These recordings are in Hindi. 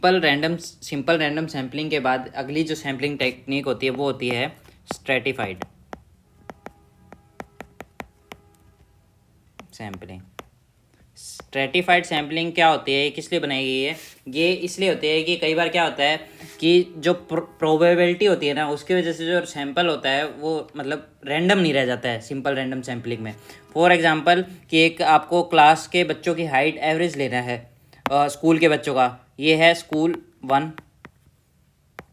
सिंपल रैंडम सैम्पलिंग के बाद अगली जो सैम्पलिंग टेक्निक होती है वो होती है स्ट्रेटिफाइड सैम्पलिंग। स्ट्रेटिफाइड सैम्पलिंग क्या होती है, किस लिए बनाई गई है? ये इसलिए होती है कि कई बार क्या होता है कि जो प्रोबेबिलिटी होती है ना, उसकी वजह से जो सैंपल होता है वो मतलब रैंडम नहीं रह जाता है सिंपल रैंडम सैम्पलिंग में। फॉर एग्जांपल कि एक आपको क्लास के बच्चों की हाइट एवरेज लेना है, स्कूल के बच्चों का। ये है स्कूल 1,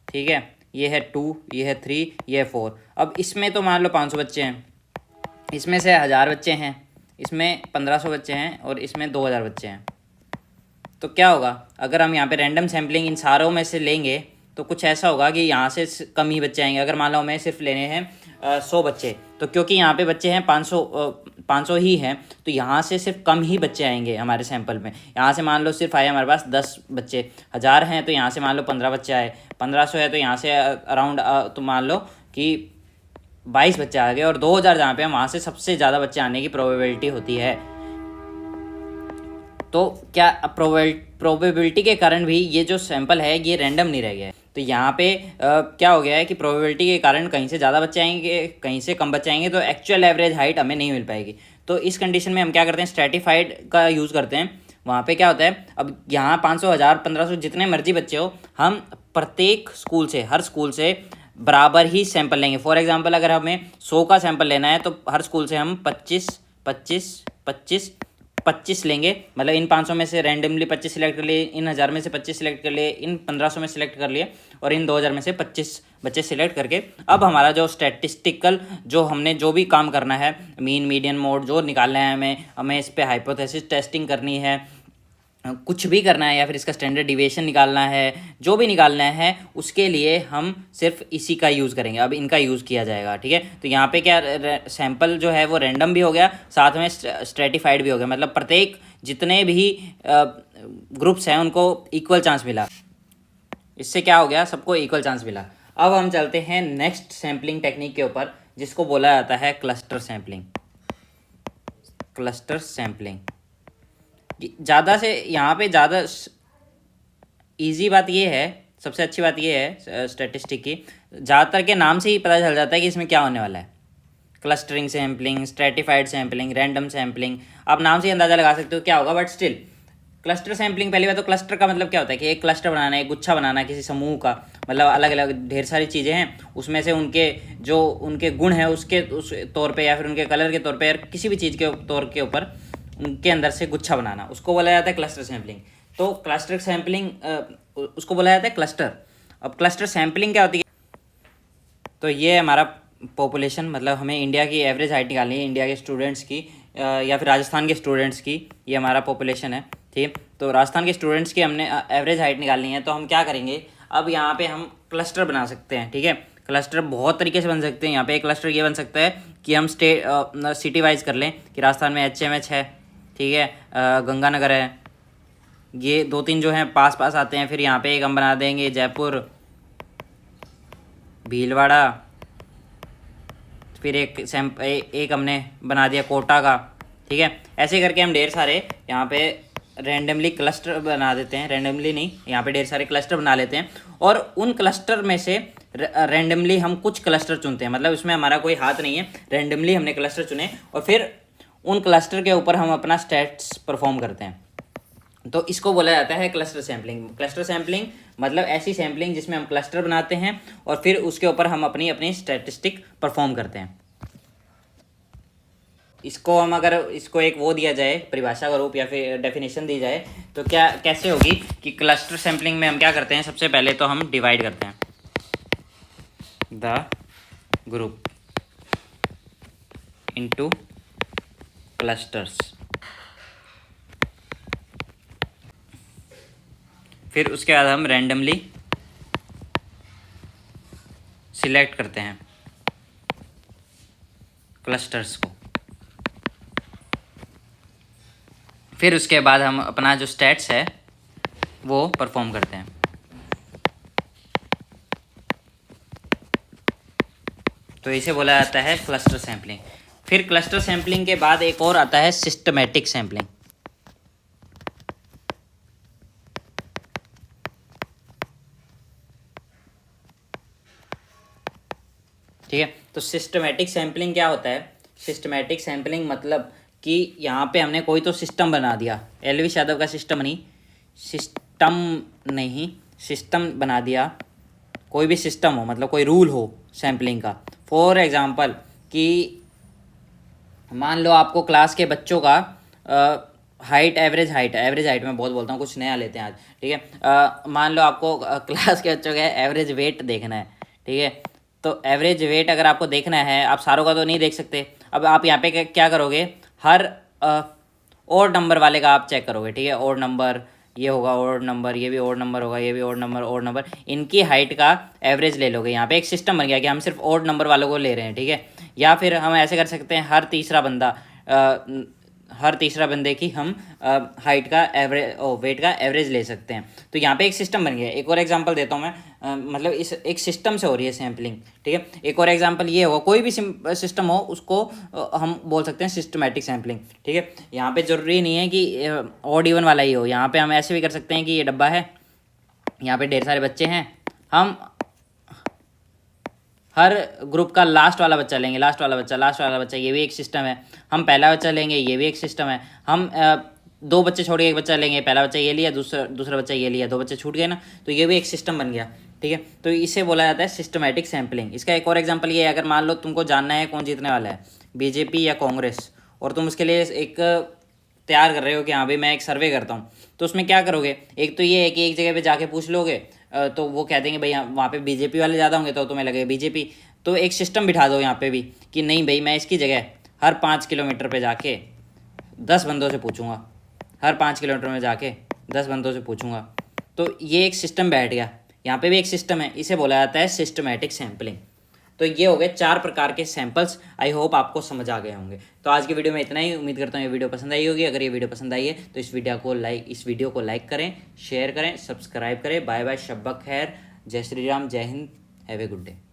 ठीक है, ये है 2, ये है 3, ये है 4। अब इसमें तो मान लो 500 बच्चे हैं, इसमें से 1000 बच्चे हैं, इसमें 1500 बच्चे हैं और इसमें 2000 बच्चे हैं। तो क्या होगा अगर हम यहाँ पे रैंडम सैम्पलिंग इन सारों में से लेंगे तो कुछ ऐसा होगा कि यहाँ से कम ही बच्चे आएंगे। अगर मान लो हमें सिर्फ लेने हैं 100 बच्चे, तो क्योंकि यहाँ पे बच्चे हैं 500 ही हैं, तो यहाँ से सिर्फ कम ही बच्चे आएंगे हमारे सैंपल में। यहाँ से मान लो सिर्फ आए हमारे पास 10 बच्चे, 1000 हैं तो यहाँ से मान लो 15 बच्चे आए, 1500 है तो यहाँ से अराउंड तो मान लो कि 22 बच्चे आ गए, और 2000 जहाँ पे हैं वहाँ से सबसे ज़्यादा बच्चे आने की प्रोबेबिलिटी होती है। तो क्या प्रोबेबिलिटी के कारण भी ये जो सैंपल है ये रैंडम नहीं रह गया है। तो यहाँ पे क्या हो गया है कि प्रोबेबिलिटी के कारण कहीं से ज़्यादा बच्चे आएंगे, कहीं से कम बच्चे आएंगे, तो एक्चुअल एवरेज हाइट हमें नहीं मिल पाएगी। तो इस कंडीशन में हम क्या करते हैं, स्ट्रेटिफाइड का यूज़ करते हैं। वहाँ पे क्या होता है, अब यहाँ 500, 1000, 1500 जितने मर्जी बच्चे हो, हम प्रत्येक स्कूल से, हर स्कूल से बराबर ही सैंपल लेंगे। फॉर एग्जांपल अगर हमें 100 का सैंपल लेना है तो हर स्कूल से हम 25, 25, 25, 25 लेंगे। मतलब इन 500 में से रैंडमली 25 सिलेक्ट कर लिए, इन 1000 में से 25 सिलेक्ट कर लिए, इन 1500 में सिलेक्ट कर लिए, और इन 2000 में से 25 बच्चे सिलेक्ट करके अब हमारा जो स्टैटिस्टिकल जो हमने जो भी काम करना है, मीन मीडियन मोड जो निकालना है, हमें इस पर हाइपोथेसिस टेस्टिंग करनी है, कुछ भी करना है, या फिर इसका स्टैंडर्ड डिविएशन निकालना है, जो भी निकालना है उसके लिए हम सिर्फ इसी का यूज़ करेंगे। अब इनका यूज़ किया जाएगा, ठीक है। तो यहाँ पे क्या सैंपल जो है वो रैंडम भी हो गया, साथ में स्ट्रेटिफाइड भी हो गया। मतलब प्रत्येक जितने भी ग्रुप्स हैं उनको इक्वल चांस मिला। इससे क्या हो गया, सबको इक्वल चांस मिला। अब हम चलते हैं नेक्स्ट सैम्पलिंग टेक्निक के ऊपर, जिसको बोला जाता है क्लस्टर सैम्पलिंग। क्लस्टर सैम्पलिंग ज़्यादा से यहाँ पे ज़्यादा इजी बात ये है, सबसे अच्छी बात ये है स्टैटिस्टिक की, ज़्यादातर के नाम से ही पता चल जाता है कि इसमें क्या होने वाला है। Clustering sampling, stratified sampling, random sampling, आप नाम से ही अंदाज़ा लगा सकते हो क्या होगा। बट स्टिल क्लस्टर सैम्पलिंग, पहली बात तो क्लस्टर का मतलब क्या होता है कि एक क्लस्टर बनाना है, एक गुच्छा बनाना है किसी समूह का। मतलब अलग अलग ढेर सारी चीज़ें हैं, उसमें से उनके जो उनके गुण हैं उसके उस तौर पे, या फिर उनके कलर के तौर पे, या किसी भी चीज़ के तौर के ऊपर उनके अंदर से गुच्छा बनाना, उसको बोला जाता है क्लस्टर सैम्पलिंग। तो क्लस्टर सैम्पलिंग उसको बोला जाता है क्लस्टर। अब क्लस्टर सैम्पलिंग क्या होती है, तो ये हमारा पॉपुलेशन, मतलब हमें इंडिया की एवरेज हाइट निकालनी है, इंडिया के स्टूडेंट्स की या फिर राजस्थान के स्टूडेंट्स की, ये हमारा पॉपुलेशन है, ठीक है। तो राजस्थान के स्टूडेंट्स की हमने एवरेज हाइट निकालनी है, तो हम क्या करेंगे, अब यहाँ पे हम क्लस्टर बना सकते हैं, ठीक है। क्लस्टर बहुत तरीके से बन सकते हैं। यहाँ पे एक क्लस्टर ये बन सकता है कि हम सिटी वाइज कर लें कि राजस्थान में HMH है, ठीक है, गंगानगर है, ये 2-3 जो हैं पास पास आते हैं। फिर यहाँ पे एक हम बना देंगे जयपुर, भीलवाड़ा, फिर एक हमने बना दिया कोटा का, ठीक है। ऐसे करके हम ढेर सारे यहाँ पे रैंडमली क्लस्टर बना देते हैं, रैंडमली नहीं, यहाँ पे ढेर सारे क्लस्टर बना लेते हैं, और उन क्लस्टर में से रैंडमली हम कुछ क्लस्टर चुनते हैं। मतलब इसमें हमारा कोई हाथ नहीं है, रैंडमली हमने क्लस्टर चुने और फिर उन क्लस्टर के ऊपर हम अपना स्टैट्स परफॉर्म करते हैं। तो इसको बोला जाता है क्लस्टर सैम्पलिंग। क्लस्टर सैम्पलिंग मतलब ऐसी सैम्पलिंग जिसमें हम क्लस्टर बनाते हैं और फिर उसके ऊपर हम अपनी अपनी स्टैटिस्टिक परफॉर्म करते हैं। इसको हम अगर इसको एक वो दिया जाए, परिभाषा का रूप या फिर डेफिनेशन दी जाए, तो क्या कैसे होगी कि क्लस्टर सैम्पलिंग में हम क्या करते हैं, सबसे पहले तो हम डिवाइड करते हैं द ग्रुप इनटू क्लस्टर्स। फिर उसके बाद हम रैंडमली सिलेक्ट करते हैं क्लस्टर्स को। फिर उसके बाद हम अपना जो स्टैट्स है वो परफॉर्म करते हैं। तो इसे बोला जाता है क्लस्टर सैम्पलिंग। फिर क्लस्टर सैम्पलिंग के बाद एक और आता है सिस्टमैटिक सैम्पलिंग। ठीक है। तो सिस्टमेटिक सैम्पलिंग क्या होता है? सिस्टमेटिक सैम्पलिंग मतलब कि यहाँ पे हमने कोई तो सिस्टम बना दिया, एलवी यादव का सिस्टम नहीं, सिस्टम बना दिया, कोई भी सिस्टम हो, मतलब कोई रूल हो सैम्पलिंग का। फॉर एग्जांपल कि मान लो आपको क्लास के बच्चों का एवरेज हाइट मैं बहुत बोलता हूँ, कुछ नया लेते हैं आज, ठीक है। मान लो आपको क्लास के बच्चों का एवरेज वेट देखना है, ठीक है। तो एवरेज वेट अगर आपको देखना है, आप सारों का तो नहीं देख सकते। अब आप यहाँ पे क्या करोगे, हर और नंबर वाले का आप चेक करोगे, ठीक है। और नंबर ये होगा, और नंबर ये भी, और नंबर होगा ये भी, और नंबर इनकी हाइट का एवरेज ले लोगे। यहाँ पे एक सिस्टम बन गया कि हम सिर्फ और नंबर वालों को ले रहे हैं, ठीक है। या फिर हम ऐसे कर सकते हैं, हर तीसरा बंदे की हम हाइट का वेट का एवरेज ले सकते हैं। तो यहाँ पे एक सिस्टम बन गया। एक और एग्जांपल देता हूँ मैं, मतलब इस एक सिस्टम से हो रही है सैम्पलिंग, ठीक है। एक और एग्जांपल ये होगा, कोई भी सिस्टम हो उसको हम बोल सकते हैं सिस्टमैटिक सैम्पलिंग, ठीक है। यहाँ पे ज़रूरी नहीं है कि ऑड इवन वाला ही हो। यहाँ पे हम ऐसे भी कर सकते हैं कि ये डब्बा है, यहाँ पे ढेर सारे बच्चे हैं, हम हर ग्रुप का लास्ट वाला बच्चा लेंगे, लास्ट वाला बच्चा, ये भी एक सिस्टम है। हम पहला बच्चा लेंगे, ये भी एक सिस्टम है। हम दो बच्चे छोड़ के एक बच्चा लेंगे, पहला बच्चा ये लिया, दूसरा बच्चा ये लिया, दो बच्चे छूट गए ना, तो ये भी एक सिस्टम बन गया, ठीक है। तो इसे बोला जाता है सिस्टमेटिक सैम्पलिंग। इसका एक और एग्जाम्पल ये है, अगर मान लो तुमको जानना है कौन जीतने वाला है, बीजेपी या कांग्रेस, और तुम उसके लिए एक तैयार कर रहे हो कि हाँ भाई मैं एक सर्वे करता हूँ, तो उसमें क्या करोगे, एक तो ये है कि एक जगह पे जाके पूछ लोगे, तो वो कह देंगे भाई वहाँ पे बीजेपी वाले ज़्यादा होंगे, तो तुम्हें लगेगा बीजेपी। तो एक सिस्टम बिठा दो यहाँ पे भी कि नहीं भाई मैं इसकी जगह हर 5 किलोमीटर पे जाके 10 बंदों से पूछूंगा, हर 5 किलोमीटर में जाके 10 बंदों से पूछूंगा। तो ये एक सिस्टम बैठ गया। यहाँ पे भी एक सिस्टम है, इसे बोला जाता है सिस्टमैटिक सैम्पलिंग। तो ये हो गए 4 प्रकार के सैंपल्स। आई होप आपको समझ आ गए होंगे। तो आज की वीडियो में इतना ही। उम्मीद करता हूँ ये वीडियो पसंद आई होगी। अगर ये वीडियो पसंद आई है तो इस वीडियो को लाइक करें, शेयर करें, सब्सक्राइब करें। बाय बाय, शब्बा खैर, जय श्री राम, जय Hind, have a good day.